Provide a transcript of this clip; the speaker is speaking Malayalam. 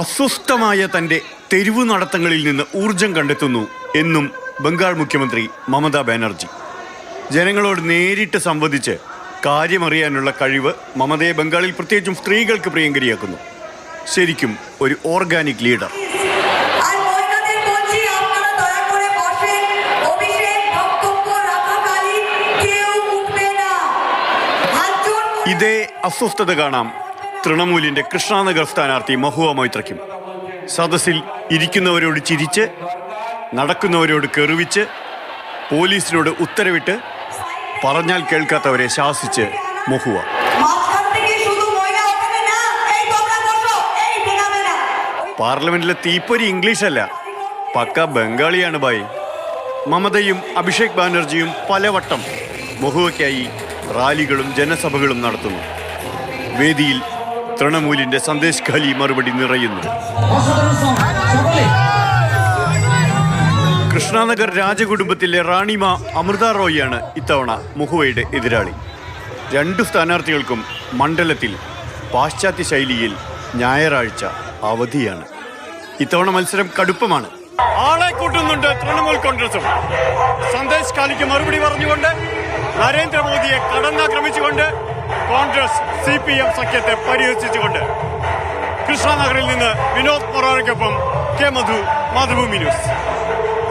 അസ്വസ്ഥമായ തൻ്റെ തെരുവു നടത്തങ്ങളിൽ നിന്ന് ഊർജം കണ്ടെത്തുന്നു എന്നും ബംഗാൾ മുഖ്യമന്ത്രി മമതാ ബാനർജി. ജനങ്ങളോട് നേരിട്ട് സംവദിച്ച് കാര്യമറിയാനുള്ള കഴിവ് മമതയെ ബംഗാളിൽ പ്രത്യേകിച്ചും സ്ത്രീകൾക്ക് പ്രിയങ്കരിയാക്കുന്നു. ശരിക്കും ഒരു ഓർഗാനിക് ലീഡർ. ഇതേ അസ്വസ്ഥത കാണാം തൃണമൂലിന്റെ കൃഷ്ണനഗർ സ്ഥാനാർത്ഥി മഹുവ മൊയ്ത്രയ്ക്കും. സദസ്സിൽ ഇരിക്കുന്നവരോട് ചിരിച്ച്, നടക്കുന്നവരോട് കെറുവിച്ച്, പോലീസിനോട് ഉത്തരവിട്ട്, പറഞ്ഞാൽ കേൾക്കാത്തവരെ ശാസിച്ച് മഹുവ. പാർലമെന്റിലെ തീപ്പൊരി ഇംഗ്ലീഷല്ല, പക്ക ബംഗാളിയാണ് ബായ്. മമതയും അഭിഷേക് ബാനർജിയും പലവട്ടം മഹുവയ്ക്കായി റാലികളും ജനസഭകളും നടത്തുന്നു. വേദിയിൽ തൃണമൂലിന്റെ സന്ദേശ് ഖാലി മറുപടി നിറയുന്നു. കൃഷ്ണനഗർ രാജകുടുംബത്തിലെ റാണിമ അമൃത റോയിയാണ് ഇത്തവണ മഹുവയുടെ എതിരാളി. രണ്ടു സ്ഥാനാർത്ഥികൾക്കും മണ്ഡലത്തിൽ പാശ്ചാത്യ ശൈലിയിൽ ഞായറാഴ്ച അവധിയാണ്. ഇത്തവണ മത്സരം കടുപ്പമാണ്. ആളെ കൂട്ടുന്നുണ്ട് തൃണമൂൽ കോൺഗ്രസും. സന്ദേശ് ഖാലിക്ക് മറുപടി പറഞ്ഞുകൊണ്ട്, നരേന്ദ്രമോദിയെ കടന്നാക്രമിച്ചുകൊണ്ട്, കോൺഗ്രസ് CPM സഖ്യത്തെ പരിഹസിച്ചുകൊണ്ട്. കൃഷ്ണനഗറിൽ നിന്ന് വിനോദ് മൊറാറയ്ക്കൊപ്പം കെ മധു, മാതൃഭൂമി ന്യൂസ്.